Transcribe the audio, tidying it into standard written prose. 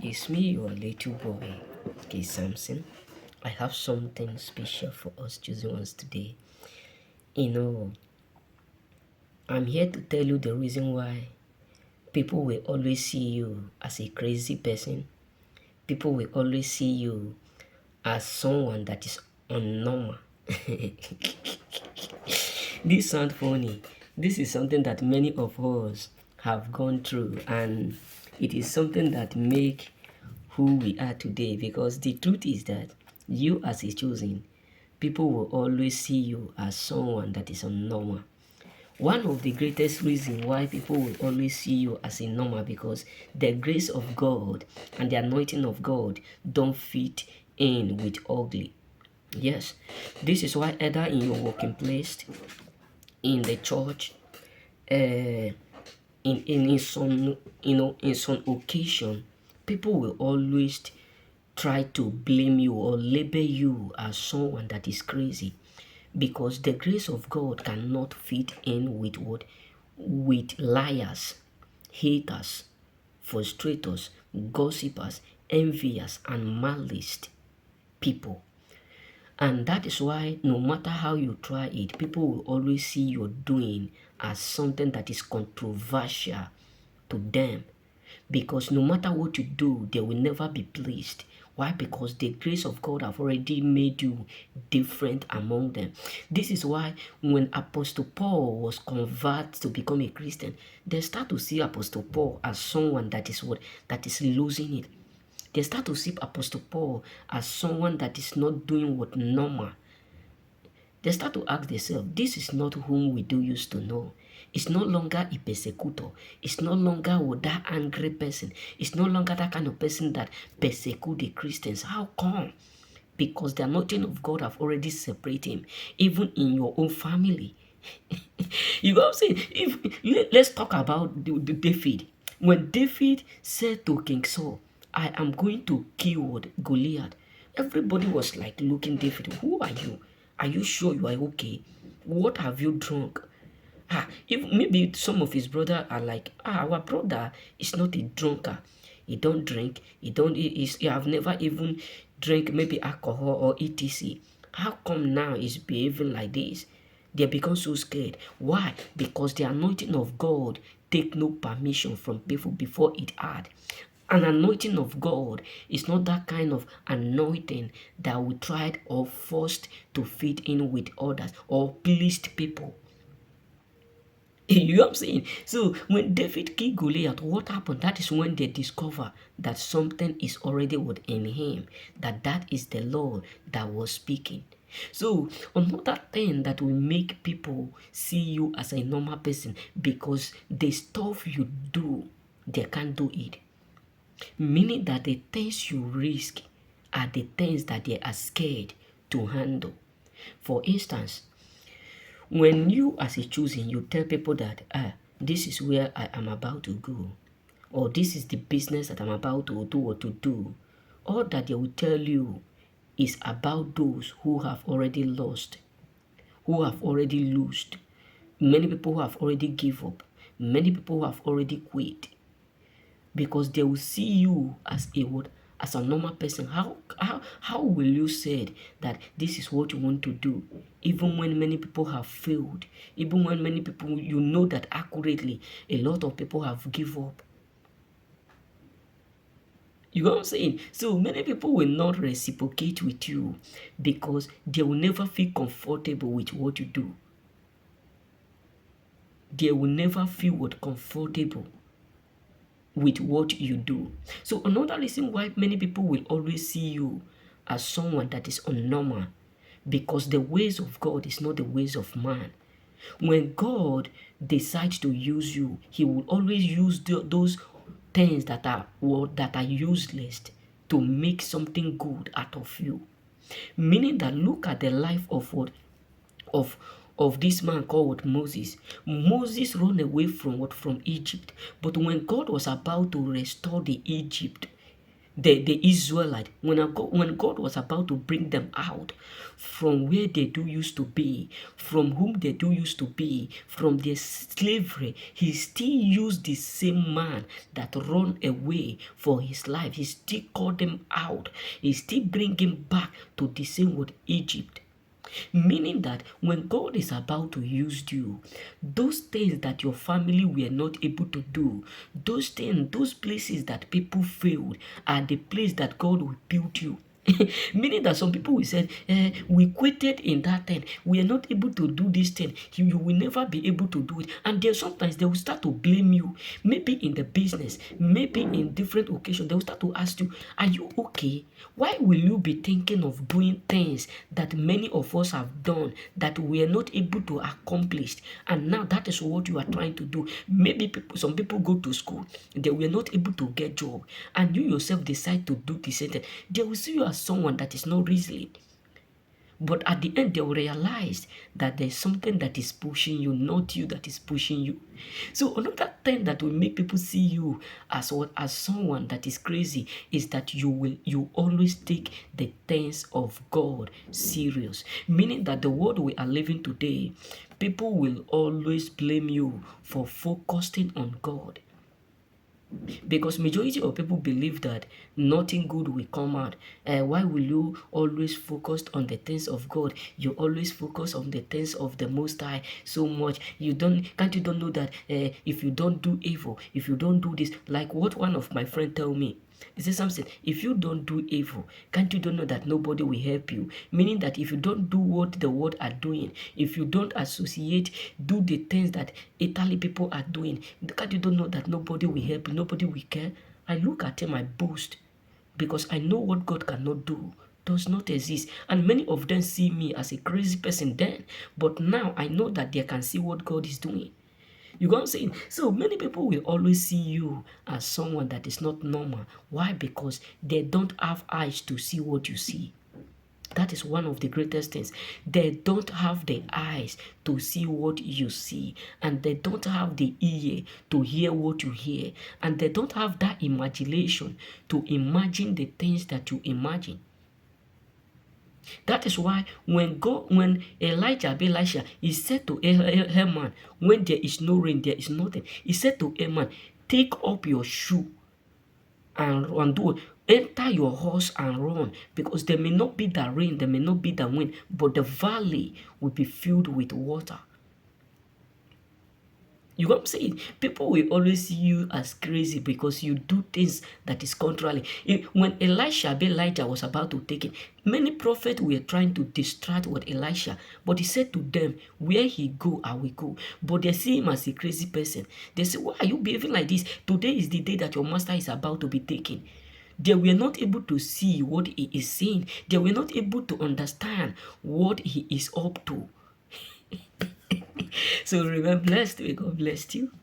It's me, your little boy, K. Samson. I have something special for us choosing ones today. You know, I'm here to tell you the reason why people will always see you as a crazy person. People will always see you as someone that is unnormal. This sounds funny. This is something that many of us have gone through, and it is something that make who we are today, because the truth is that you as a chosen, people will always see you as someone that is unnormal. One of the greatest reasons why people will always see you as a normal, because the grace of God and the anointing of God don't fit in with ugly. Yes, this is why either in your working place, in the church, uh, in some in some occasion, people will always try to blame you or label you as someone that is crazy, because the grace of God cannot fit in with what, with liars, haters, frustrators, gossipers, envious, and malice people. And that is why no matter how you try it, people will always see your doing as something that is controversial to them. Because no matter what you do, they will never be pleased. Why? Because the grace of God have already made you different among them. This is why when Apostle Paul was converted to become a Christian, they start to see Apostle Paul as someone that is what, that is losing it. They start to see Apostle Paul as someone that is not doing what normal. They start to ask themselves, this is not whom we do used to know. It's no longer a persecutor. It's no longer that angry person. It's no longer that kind of person that persecute the Christians. How come? Because the anointing of God have already separated him, even in your own family. You know what I'm saying? Let's talk about David. When David said to King Saul, I am going to kill Goliath, everybody was like looking David, who are you? Are you sure you are okay? What have you drunk? If maybe some of his brother are like, our brother is not a drunkard. He don't drink. He have never even drank maybe alcohol or etc. How come now he's behaving like this? They become so scared. Why? Because the anointing of God take no permission from people before it had. An anointing of God is not that kind of anointing that we tried or forced to fit in with others or pleased people. You know what I'm saying? So when David killed Goliath, what happened? That is when they discover that something is already within him, that is the Lord that was speaking. So another thing that will make people see you as a normal person, because the stuff you do, they can't do it. Meaning that the things you risk are the things that they are scared to handle. For instance, when you as a chosen, you tell people that, this is where I am about to go, or this is the business that I'm about to do or to do, all that they will tell you is about those who have already lost, who have already lost. Many people who have already give up. Many people who have already quit, because they will see you as a what, as a normal person. How will you say that this is what you want to do, even when many people have failed, even when many people, you know that accurately a lot of people have give up? You know what I'm saying? So many people will not reciprocate with you because they will never feel comfortable with what you do. They will never feel what comfortable with what you do. So another reason why many people will always see you as someone that is unnormal, because the ways of God is not the ways of man. When God decides to use you, he will always use those things that are useless to make something good out of you. Meaning that, look at the life of what, of this man called Moses. Moses ran away from what, from Egypt. But when God was about to restore the Egypt, the Israelite, when God was about to bring them out from where they do used to be, from whom they do used to be, from their slavery, he still used the same man that run away for his life. He still called them out. He still bring him back to the same with Egypt. Meaning that when God is about to use you, those things that your family were not able to do, those things, those places that people failed, are the place that God will build you. Meaning that some people will say, we quitted in that thing, we are not able to do this thing, you will never be able to do it. And then sometimes they will start to blame you, maybe in the business, maybe in different occasions. They will start to ask you, are you okay? Why will you be thinking of doing things that many of us have done that we are not able to accomplish? And now that is what you are trying to do. Maybe some people go to school, they were not able to get job, and you yourself decide to do the same thing. They will see you as someone that is not resilient. But at the end, they will realize that there's something that is pushing you, not you that is pushing you. So another thing that will make people see you as what, as someone that is crazy, is that you always take the things of God serious. Meaning that the world we are living today, people will always blame you for focusing on God. Because majority of people believe that nothing good will come out. Why will you always focus on the things of God? You always focus on the things of the Most High so much. Can't you don't know that if you don't do evil, if you don't do this, like what one of my friend tell me. He said something, if you don't do evil, can't you don't know that nobody will help you? Meaning that if you don't do what the world are doing, if you don't associate, do the things that Italy people are doing, can't you don't know that nobody will help you, nobody will care? I look at him, I boast, because I know what God cannot do does not exist. And many of them see me as a crazy person then, but now I know that they can see what God is doing. You know what I'm saying? So many people will always see you as someone that is not normal. Why? Because they don't have eyes to see what you see. That is one of the greatest things. They don't have the eyes to see what you see, and they don't have the ear to hear what you hear, and they don't have that imagination to imagine the things that you imagine. That is why when Elijah, Elisha, he said to Haman, when there is no rain, there is nothing. He said to Haman, take up your shoe and do it. Enter your horse and run, because there may not be the rain, there may not be the wind, but the valley will be filled with water. You know what I'm saying? People will always see you as crazy because you do things that is contrary. When Elijah was about to take it, many prophets were trying to distract with Elisha, but he said to them, where he go, I will go. But they see him as a crazy person. They say, why are you behaving like this? Today is the day that your master is about to be taken. They were not able to see what he is saying. They were not able to understand what he is up to. So remember, blessed. May God bless you.